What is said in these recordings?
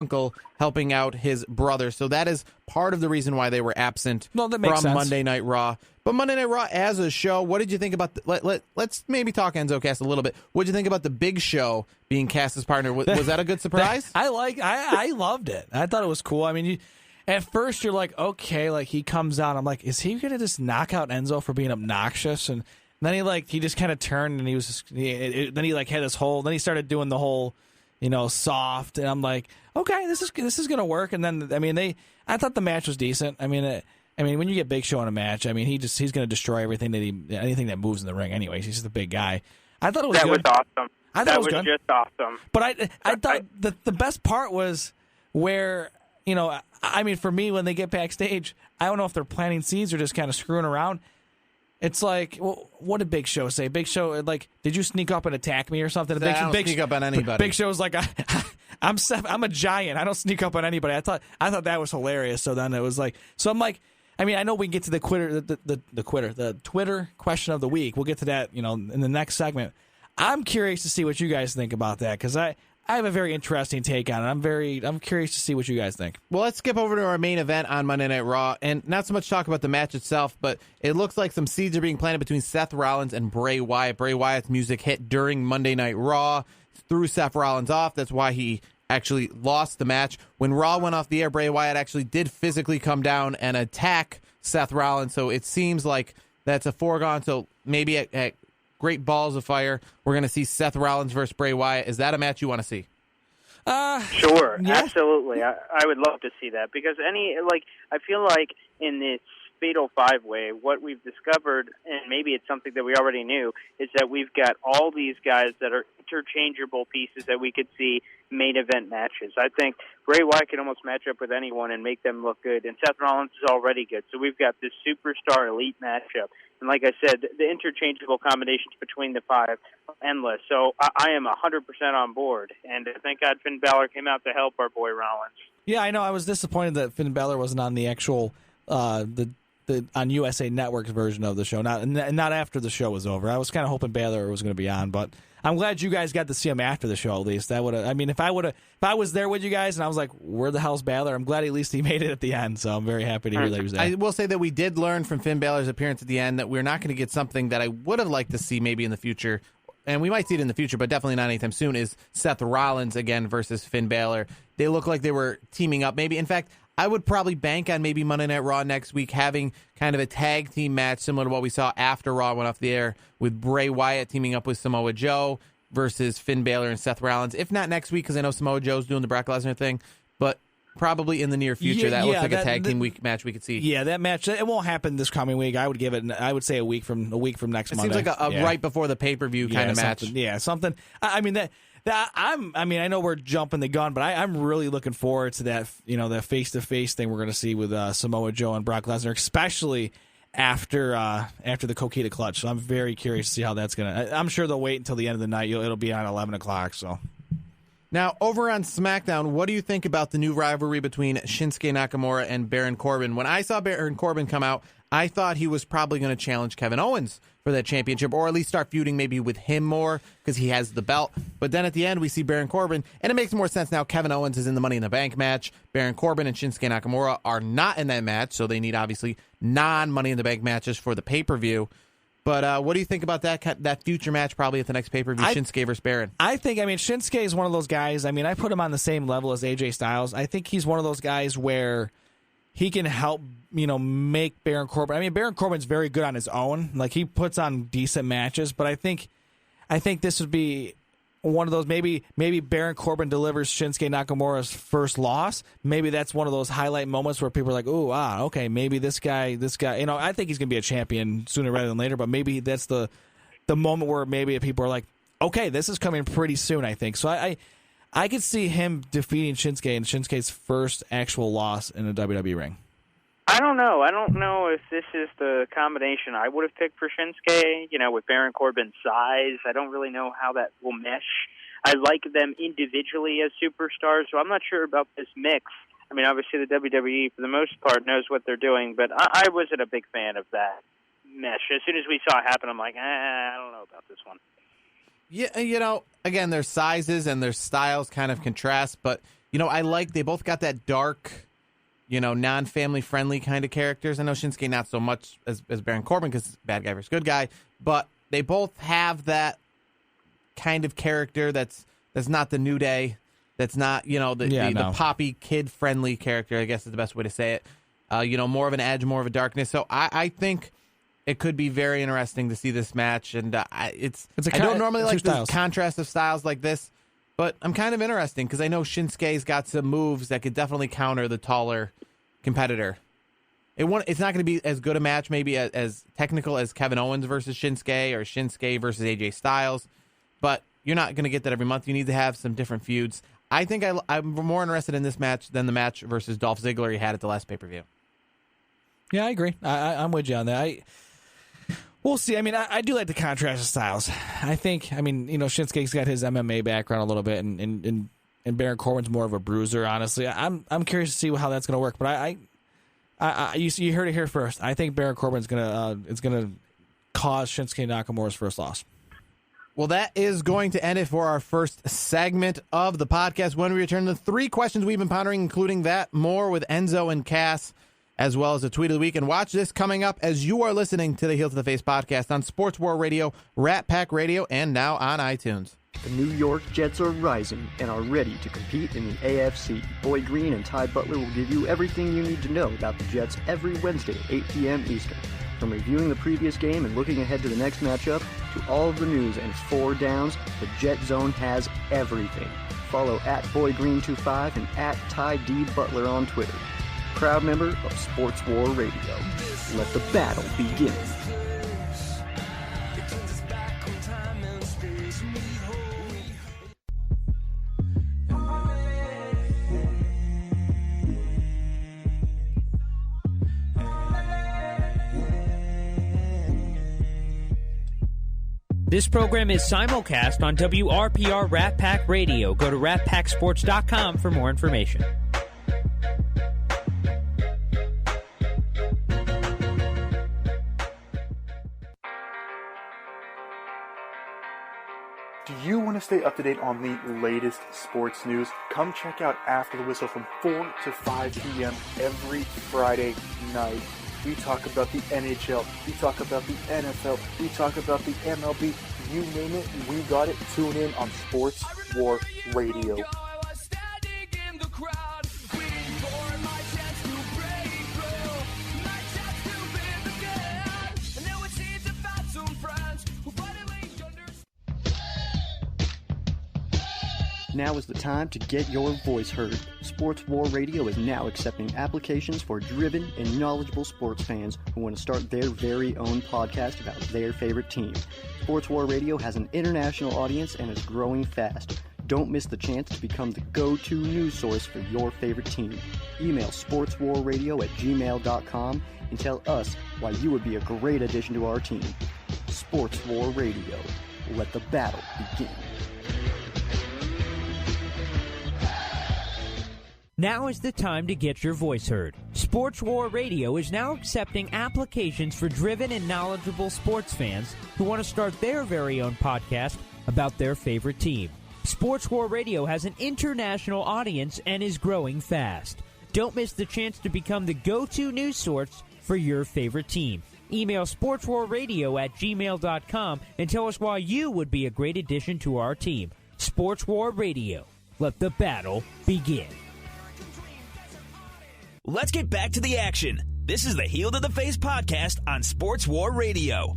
uncle helping out his brother. So that is part of the reason why they were absent from Monday Night Raw. But Monday Night Raw as a show, what did you think about let's maybe talk Enzo Cast a little bit. What did you think about the Big Show being cast as partner? Was that a good surprise? I loved it. I thought it was cool. I mean, at first you're like, okay, like he comes out. I'm like, is he going to just knock out Enzo for being obnoxious? And then he just kind of turned and he was just, then he like had this whole, then he started doing the whole, soft. And I'm like, okay, this is going to work. And then, I thought the match was decent. I mean, when you get Big Show in a match, I mean, he's going to destroy anything that moves in the ring. Anyways, he's just a big guy. I thought it was good. That was awesome. That was good. Just awesome. But I thought the best part was where, for me, when they get backstage, I don't know if they're planting scenes or just kind of screwing around. It's like, well, what did Big Show say? Big Show, like, did you sneak up and attack me or something? I don't sneak up on anybody. Big Show's like, I'm a giant. I don't sneak up on anybody. I thought that was hilarious. So then it was like, so I'm like, I know we can get to the Twitter question of the week. We'll get to that, in the next segment. I'm curious to see what you guys think about that because I have a very interesting take on it. I'm curious to see what you guys think. Well, let's skip over to our main event on Monday Night Raw, and not so much talk about the match itself, but it looks like some seeds are being planted between Seth Rollins and Bray Wyatt. Bray Wyatt's music hit during Monday Night Raw, threw Seth Rollins off. That's why he actually lost the match. When Raw went off the air, Bray Wyatt actually did physically come down and attack Seth Rollins, so it seems like that's a foregone. So maybe at Great Balls of Fire, we're going to see Seth Rollins versus Bray Wyatt. Is that a match you want to see? Sure, yeah. Absolutely. I would love to see that because I feel like in this Fatal 5-Way, what we've discovered, and maybe it's something that we already knew, is that we've got all these guys that are interchangeable pieces that we could see main event matches. I think Bray Wyatt can almost match up with anyone and make them look good, and Seth Rollins is already good. So we've got this superstar elite matchup. And like I said, the interchangeable combinations between the five are endless. So I am 100% on board, and thank God Finn Balor came out to help our boy Rollins. Yeah, I know. I was disappointed that Finn Balor wasn't on the actual on USA Network's version of the show, not after the show was over. I was kind of hoping Balor was going to be on, but I'm glad you guys got to see him after the show. At least that would have. I mean, if I was there with you guys and I was like, "Where the hell's Balor?" I'm glad at least he made it at the end. So I'm very happy to hear that he was there. I will say that we did learn from Finn Balor's appearance at the end that we're not going to get something that I would have liked to see maybe in the future. And we might see it in the future, but definitely not anytime soon, is Seth Rollins again versus Finn Balor. They look like they were teaming up. Maybe, in fact, I would probably bank on maybe Monday Night Raw next week having kind of a tag team match similar to what we saw after Raw went off the air with Bray Wyatt teaming up with Samoa Joe versus Finn Balor and Seth Rollins. If not next week, because I know Samoa Joe's doing the Brock Lesnar thing, but probably in the near future. That looks like a tag team match we could see. Yeah, that match, it won't happen this coming week. I would say a week from next Monday. It seems like a right before the pay-per-view kind of match. Something. I mean, I know we're jumping the gun, but I'm really looking forward to that, that face-to-face thing we're going to see with Samoa Joe and Brock Lesnar, especially after the Coquina Clutch. So I'm very curious to see how that's going to. I'm sure they'll wait until the end of the night. It'll be on 11 o'clock. So. Now, over on SmackDown, what do you think about the new rivalry between Shinsuke Nakamura and Baron Corbin? When I saw Baron Corbin come out, I thought he was probably going to challenge Kevin Owens for that championship, or at least start feuding maybe with him more because he has the belt. But then at the end, we see Baron Corbin, and it makes more sense now. Kevin Owens is in the Money in the Bank match. Baron Corbin and Shinsuke Nakamura are not in that match, so they need, obviously, non-Money in the Bank matches for the pay-per-view. But what do you think about that future match probably at the next pay-per-view, Shinsuke versus Baron? I think, Shinsuke is one of those guys. I put him on the same level as AJ Styles. I think he's one of those guys where he can help, make Baron Corbin. Baron Corbin's very good on his own. Like, he puts on decent matches, but I think this would be one of those, maybe Baron Corbin delivers Shinsuke Nakamura's first loss. Maybe that's one of those highlight moments where people are like, "Ooh, okay, maybe this guy, I think he's going to be a champion sooner rather than later, but maybe that's the moment where maybe people are like, "Okay, this is coming pretty soon," I think. So I could see him defeating Shinsuke in Shinsuke's first actual loss in a WWE ring. I don't know. I don't know if this is the combination I would have picked for Shinsuke, with Baron Corbin's size. I don't really know how that will mesh. I like them individually as superstars, so I'm not sure about this mix. Obviously the WWE, for the most part, knows what they're doing, but I wasn't a big fan of that mesh. As soon as we saw it happen, I'm like, I don't know about this one. Yeah, again, their sizes and their styles kind of contrast, but they both got that dark, non-family friendly kind of characters. I know Shinsuke not so much as Baron Corbin because bad guy versus good guy, but they both have that kind of character that's not the New Day, that's not, the poppy kid friendly character, I guess is the best way to say it. More of an edge, more of a darkness. So I think it could be very interesting to see this match, and I don't normally like the contrast of styles like this, but I'm kind of interesting because I know Shinsuke's got some moves that could definitely counter the taller competitor. It's not going to be as good a match, maybe as technical as Kevin Owens versus Shinsuke or Shinsuke versus AJ Styles, but you're not going to get that every month. You need to have some different feuds. I think I'm more interested in this match than the match versus Dolph Ziggler he had at the last pay-per-view. Yeah, I agree. I'm with you on that. We'll see. I mean, I do like the contrast of styles. I think, Shinsuke's got his MMA background a little bit, and Baron Corbin's more of a bruiser, honestly. I'm curious to see how that's going to work, but you heard it here first. I think Baron Corbin's going to cause Shinsuke Nakamura's first loss. Well, that is going to end it for our first segment of the podcast. When we return, the 3 questions we've been pondering, including that, more with Enzo and Cass, as well as the tweet of the week. And watch this coming up as you are listening to the Heel to the Face podcast on Sports War Radio, Rat Pack Radio, and now on iTunes. The New York Jets are rising and are ready to compete in the AFC. Boy Green and Ty Butler will give you everything you need to know about the Jets every Wednesday at 8 p.m. Eastern. From reviewing the previous game and looking ahead to the next matchup, to all of the news and 4 downs, the Jet Zone has everything. Follow @BoyGreen25 and @TyDButler on Twitter. Proud member of Sports War Radio. Let the battle begin. This program is simulcast on WRPR Rat Pack Radio. Go to ratpacksports.com for more information. Do you want to stay up to date on the latest sports news? Come check out After the Whistle from 4 to 5 p.m. every Friday night. We talk about the NHL, we talk about the NFL, we talk about the MLB. You name it, we got it. Tune in on Sports War Radio. Now is the time to get your voice heard. Sports War Radio is now accepting applications for driven and knowledgeable sports fans who want to start their very own podcast about their favorite team. Sports War Radio has an international audience and is growing fast. Don't miss the chance to become the go-to news source for your favorite team. Email sportswarradio@gmail.com and tell us why you would be a great addition to our team. Sports War Radio. Let the battle begin. Now is the time to get your voice heard. Sports War Radio is now accepting applications for driven and knowledgeable sports fans who want to start their very own podcast about their favorite team. Sports War Radio has an international audience and is growing fast. Don't miss the chance to become the go-to news source for your favorite team. Email sportswarradio@gmail.com and tell us why you would be a great addition to our team. Sports War Radio. Let the battle begin. Let's get back to the action. This is the Heel to the Face podcast on Sports War Radio.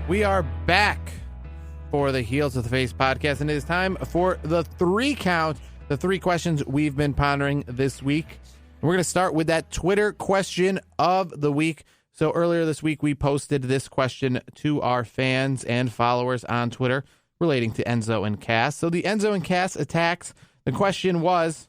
We are back for the Heels to the Face podcast, and it is time for the 3 count, the 3 questions we've been pondering this week. And we're going to start with that Twitter question of the week. So earlier this week, we posted this question to our fans and followers on Twitter relating to Enzo and Cass. So the Enzo and Cass attacks, the question was,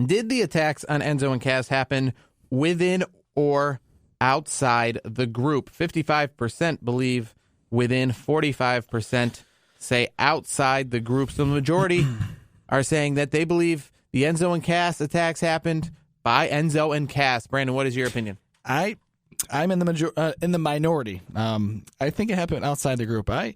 did the attacks on Enzo and Cass happen within or outside the group? 55% believe within, 45% say outside the group. So the majority are saying that they believe the Enzo and Cass attacks happened by Enzo and Cass. Brandon, what is your opinion? I'm in the minority. I think it happened outside the group. I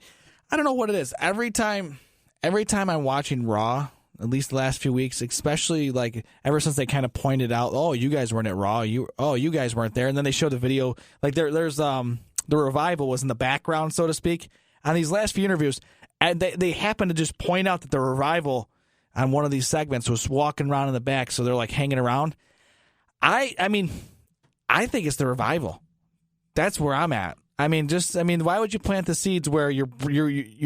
don't know what it is. Every time I'm watching Raw, at least the last few weeks, especially like ever since they kind of pointed out, oh, you guys weren't at Raw, you guys weren't there, and then they showed the video. Like there's the Revival was in the background, so to speak, on these last few interviews, and they happened to just point out that the Revival on one of these segments was walking around in the back, so they're like hanging around. I think it's the Revival. That's where I'm at. Why would you plant the seeds where you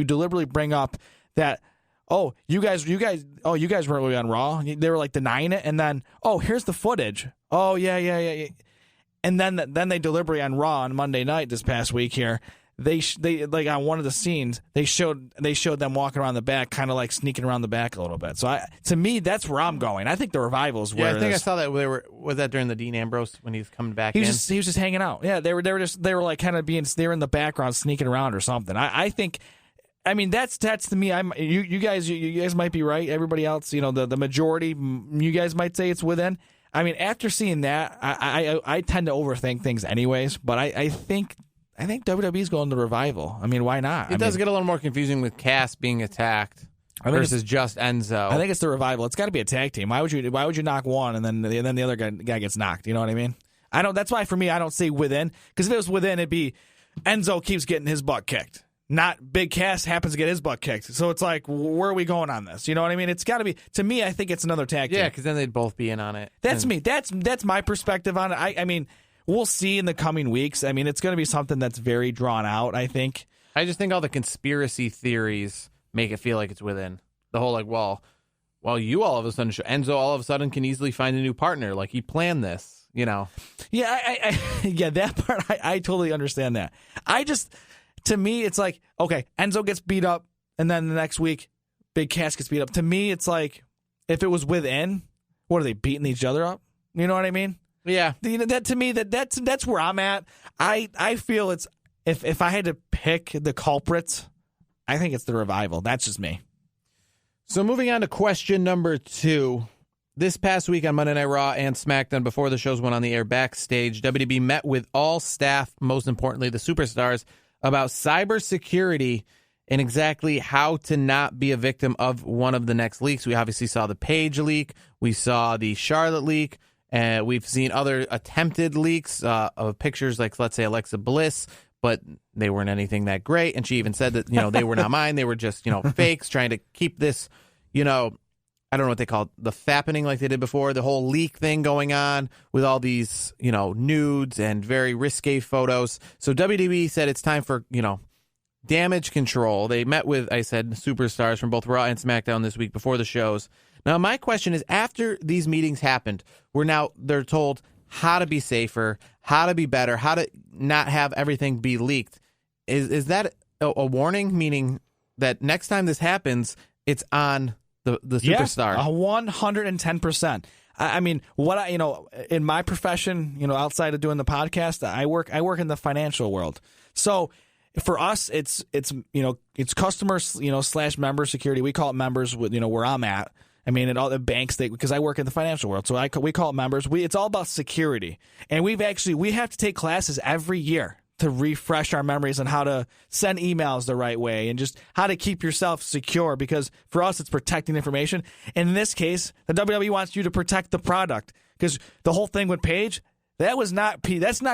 deliberately bring up that, oh, you guys weren't really on Raw. They were like denying it, and then, oh, here's the footage. Oh, yeah. And then they deliberately on Raw on Monday night this past week here, they like on one of the scenes, they showed them walking around the back, kind of like sneaking around the back a little bit. So to me, that's where I'm going. I think the Revival's where. Yeah, I think I saw that was that during the Dean Ambrose when he was coming back in? He was just hanging out. Yeah, they were like kind of they were in the background sneaking around or something. I think. That's to me. You guys might be right. Everybody else, the majority, you guys might say it's within. After seeing that, I tend to overthink things anyways. But I think WWE's going to Revival. Why not? It does get a little more confusing with Cass being attacked versus just Enzo. I think it's the Revival. It's got to be a tag team. Why would you knock one and then the other guy gets knocked? You know what I mean? I don't. That's why for me, I don't say within, because if it was within, it'd be Enzo keeps getting his butt kicked. Not Big Cass happens to get his butt kicked. So it's like, where are we going on this? You know what I mean? It's got to be, to me, I think it's another tag team. Yeah, because then they'd both be in on it. That's me. That's my perspective on it. We'll see in the coming weeks. It's going to be something that's very drawn out, I think. I just think all the conspiracy theories make it feel like it's within. The whole you all of a sudden, Enzo all of a sudden can easily find a new partner. Like he planned this, Yeah, that part, I totally understand that. To me, it's like, okay, Enzo gets beat up, and then the next week, Big Cass gets beat up. To me, it's like, if it was within, what are they, beating each other up? You know what I mean? Yeah. That to me, that's where I'm at. I feel it's, if I had to pick the culprits, I think it's the Revival. That's just me. So moving on to question number 2. This past week on Monday Night Raw and SmackDown, before the shows went on the air backstage, WWE met with all staff, most importantly the superstars, about cybersecurity and exactly how to not be a victim of one of the next leaks. We obviously saw the Paige leak. We saw the Charlotte leak. And we've seen other attempted leaks of pictures like, let's say, Alexa Bliss, but they weren't anything that great. And she even said that, they were not mine. They were just, fakes trying to keep this, I don't know what they call it, the fappening like they did before, the whole leak thing going on with all these, nudes and very risque photos. So WWE said it's time for, damage control. They met with, I said, superstars from both Raw and SmackDown this week before the shows. Now, my question is, after these meetings happened, they're told how to be safer, how to be better, how to not have everything be leaked. Is that a warning, meaning that next time this happens, it's on the superstar? Yeah, 110%. In my profession, outside of doing the podcast, I work in the financial world. So for us, it's customers, / member security. We call it members with, where I'm at. And all the banks, because I work in the financial world, so we call it members. It's all about security, and we have to take classes every year to refresh our memories on how to send emails the right way and just how to keep yourself secure, because for us, it's protecting information. In this case, the WWE wants you to protect the product, because the whole thing with Paige, that's not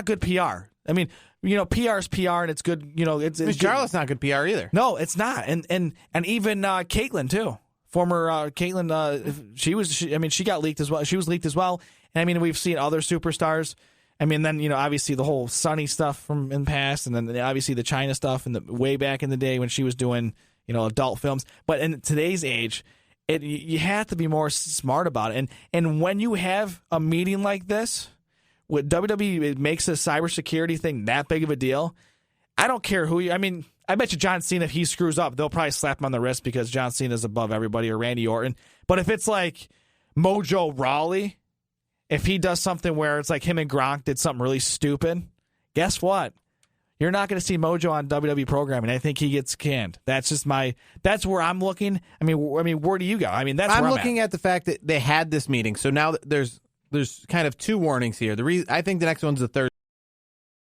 good PR. PR is PR, and it's good. It's Charlotte's not good PR either. No, it's not. And even Caitlyn too. Former Caitlyn, she got leaked as well. She was leaked as well. And we've seen other superstars. Then obviously the whole Sunny stuff from in the past, and then obviously the China stuff, and way back in the day when she was doing adult films. But in today's age, you have to be more smart about it. And when you have a meeting like this, with WWE, it makes a cybersecurity thing that big of a deal. I don't care who you. I bet you John Cena, if he screws up, they'll probably slap him on the wrist because John Cena's above everybody, or Randy Orton. But if it's like Mojo Rawley, if he does something where it's like him and Gronk did something really stupid, guess what? You're not going to see Mojo on WWE programming. I think he gets canned. That's where I'm looking. Where do you go? I'm looking at the fact that they had this meeting. So now there's there's kind of two warnings here. I think the next one's the third